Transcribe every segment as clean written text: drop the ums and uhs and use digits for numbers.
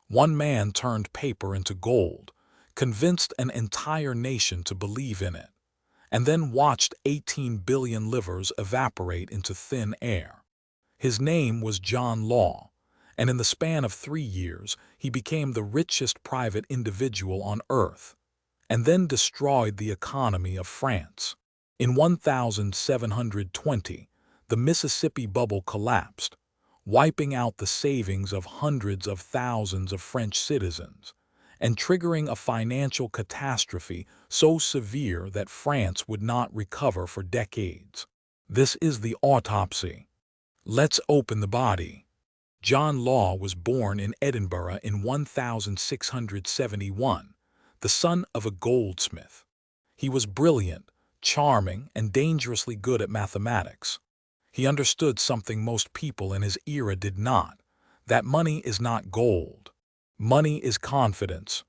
One man turned paper into gold, convinced an entire nation to believe in it, and then watched 18 billion livres evaporate into thin air. His name was John Law, and in the span of 3 years he became the richest private individual on earth, and then destroyed the economy of France. In 1720, the Mississippi bubble collapsed, wiping out the savings of hundreds of thousands of French citizens, and triggering a financial catastrophe so severe that France would not recover for decades. This is the autopsy. Let's open the body. John Law was born in Edinburgh in 1671, the son of a goldsmith. He was brilliant, charming, and dangerously good at mathematics. He understood something most people in his era did not, that money is not gold. Money is confidence.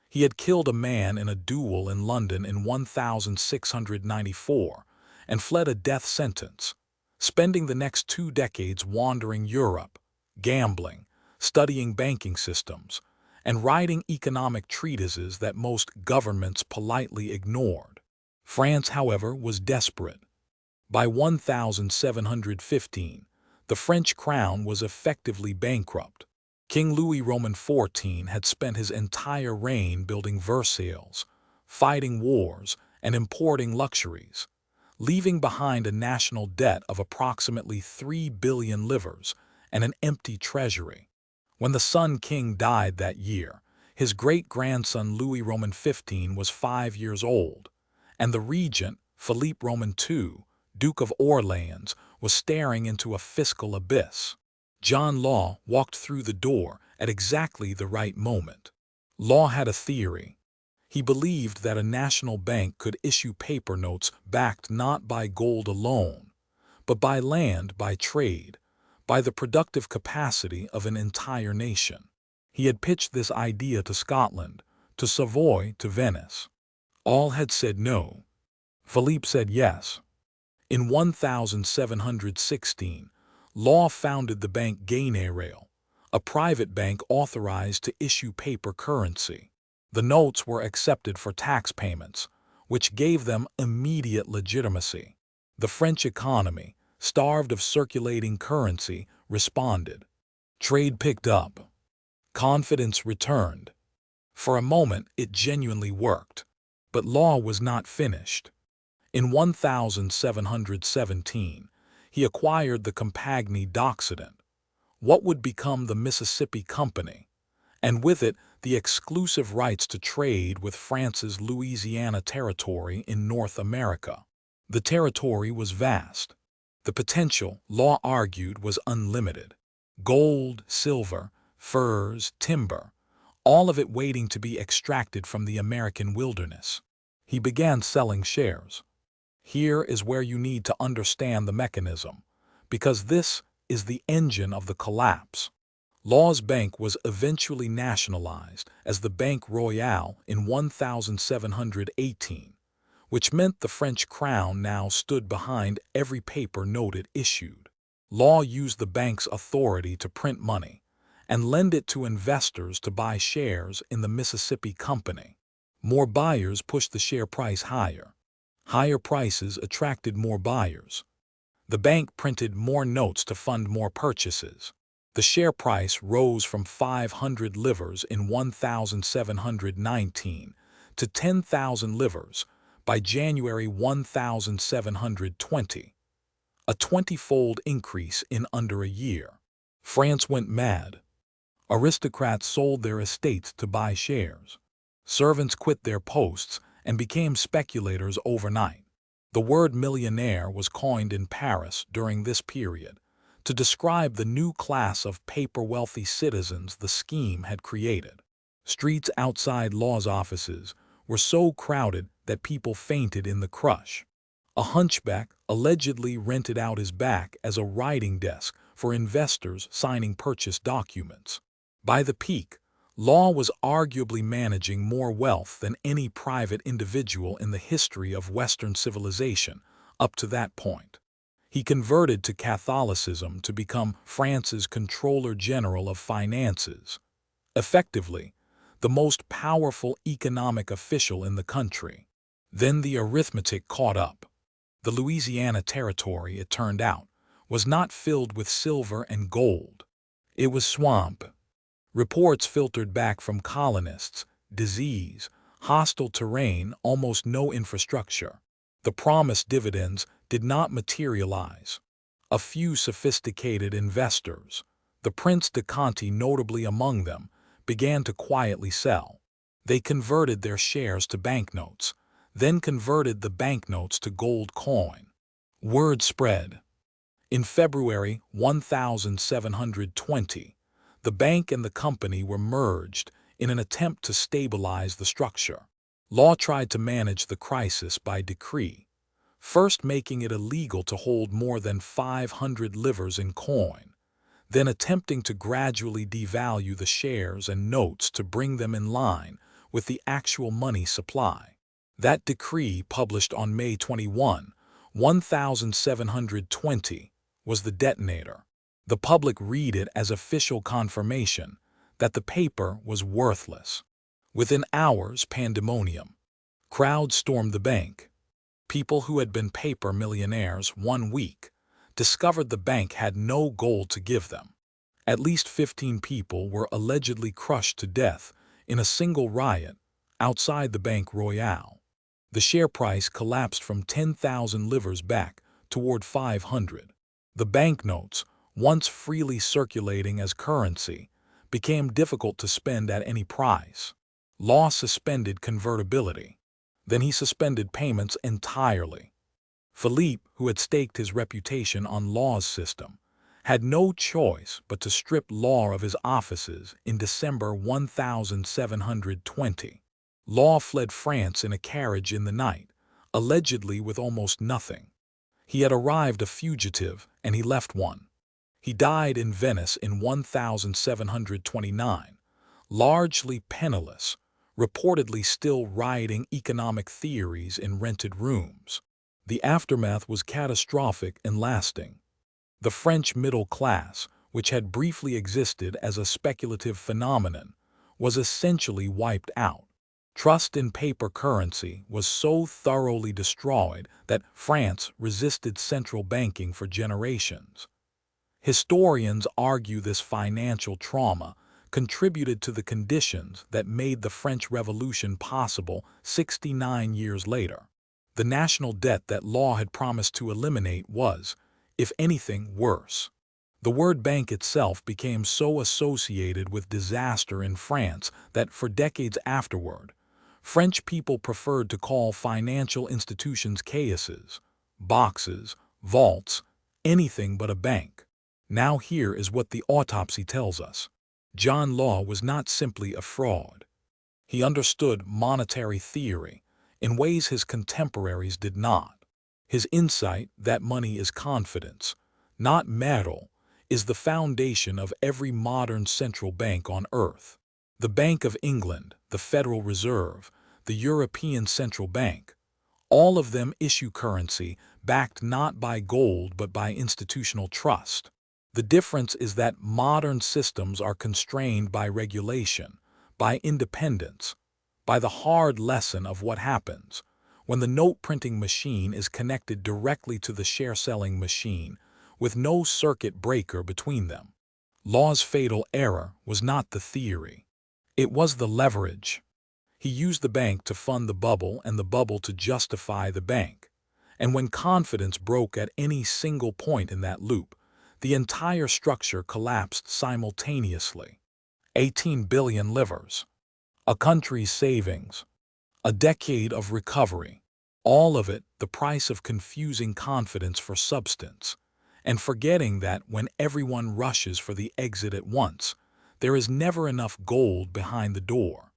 He had killed a man in a duel in London in 1694 and fled a death sentence, spending the next 2 decades wandering Europe, gambling, studying banking systems, and writing economic treatises that most governments politely ignored. France, however, was desperate. By 1715, the French crown was effectively bankrupt. King Louis Roman XIV had spent his entire reign building Versailles, fighting wars, and importing luxuries, leaving behind a national debt of approximately 3 billion livres and an empty treasury. When the Sun King died that year, his great-grandson Louis Roman XV was 5 years old, and the regent, Philippe Roman II, Duke of Orleans, was staring into a fiscal abyss. John Law walked through the door at exactly the right moment. Law had a theory. He believed that a national bank could issue paper notes backed not by gold alone, but by land, by trade, by the productive capacity of an entire nation. He had pitched this idea to Scotland, to Savoy, to Venice. All had said no. Philippe said yes. In 1716, Law founded the bank Général, a private bank authorized to issue paper currency. The notes were accepted for tax payments, which gave them immediate legitimacy. The French economy, starved of circulating currency, responded. Trade picked up. Confidence returned. For a moment, it genuinely worked. But Law was not finished. In 1717, he acquired the Compagnie d'Occident, what would become the Mississippi Company, and with it the exclusive rights to trade with France's Louisiana territory in North America. The territory was vast. The potential, Law argued, was unlimited. Gold, silver, furs, timber, all of it waiting to be extracted from the American wilderness. He began selling shares. Here is where you need to understand the mechanism, because this is the engine of the collapse. Law's bank was eventually nationalized as the Banque Royale in 1718, which meant the French crown now stood behind every paper note it issued. Law used the bank's authority to print money and lend it to investors to buy shares in the Mississippi Company. More buyers pushed the share price higher. Higher prices attracted more buyers. The bank printed more notes to fund more purchases. The share price rose from 500 livres in 1719 to 10,000 livres by January 1720, a 20-fold increase in under a year. France went mad. Aristocrats sold their estates to buy shares. Servants quit their posts and became speculators overnight. The word millionaire was coined in Paris during this period to describe the new class of paper-wealthy citizens the scheme had created. Streets outside Law's offices were so crowded that people fainted in the crush. A hunchback allegedly rented out his back as a writing desk for investors signing purchase documents. By the peak, Law was arguably managing more wealth than any private individual in the history of Western civilization up to that point. He converted to Catholicism to become France's Controller General of Finances, effectively, the most powerful economic official in the country. Then the arithmetic caught up. The Louisiana territory, it turned out, was not filled with silver and gold. It was swamp. Reports filtered back from colonists, disease, hostile terrain, almost no infrastructure. The promised dividends did not materialize. A few sophisticated investors, the Prince de Conti notably among them, began to quietly sell. They converted their shares to banknotes, then converted the banknotes to gold coin. Word spread. In February 1720, the bank and the company were merged in an attempt to stabilize the structure. Law tried to manage the crisis by decree, first making it illegal to hold more than 500 livres in coin, then attempting to gradually devalue the shares and notes to bring them in line with the actual money supply. That decree, published on May 21, 1720, was the detonator. The public read it as official confirmation that the paper was worthless. Within hours, pandemonium. Crowds stormed the bank. People who had been paper millionaires 1 week discovered the bank had no gold to give them. At least 15 people were allegedly crushed to death in a single riot outside the Bank Royale. The share price collapsed from 10,000 livres back toward 500. The banknotes, once freely circulating as currency, became difficult to spend at any price. Law suspended convertibility. Then he suspended payments entirely. Philippe, who had staked his reputation on Law's system, had no choice but to strip Law of his offices in December 1720. Law fled France in a carriage in the night, allegedly with almost nothing. He had arrived a fugitive, and he left one. He died in Venice in 1729, largely penniless, reportedly still rioting economic theories in rented rooms. The aftermath was catastrophic and lasting. The French middle class, which had briefly existed as a speculative phenomenon, was essentially wiped out. Trust in paper currency was so thoroughly destroyed that France resisted central banking for generations. Historians argue this financial trauma contributed to the conditions that made the French Revolution possible 69 years later. The national debt that Law had promised to eliminate was, if anything, worse. The word bank itself became so associated with disaster in France that for decades afterward, French people preferred to call financial institutions caisses, boxes, vaults, anything but a bank. Now here is what the autopsy tells us. John Law was not simply a fraud. He understood monetary theory in ways his contemporaries did not. His insight that money is confidence, not metal, is the foundation of every modern central bank on earth. The Bank of England, the Federal Reserve, the European Central Bank, all of them issue currency backed not by gold but by institutional trust. The difference is that modern systems are constrained by regulation, by independence, by the hard lesson of what happens when the note-printing machine is connected directly to the share-selling machine, with no circuit breaker between them. Law's fatal error was not the theory. It was the leverage. He used the bank to fund the bubble and the bubble to justify the bank. And when confidence broke at any single point in that loop, the entire structure collapsed simultaneously. 18 billion livres. A country's savings. A decade of recovery. All of it the price of confusing confidence for substance, and forgetting that when everyone rushes for the exit at once, there is never enough gold behind the door.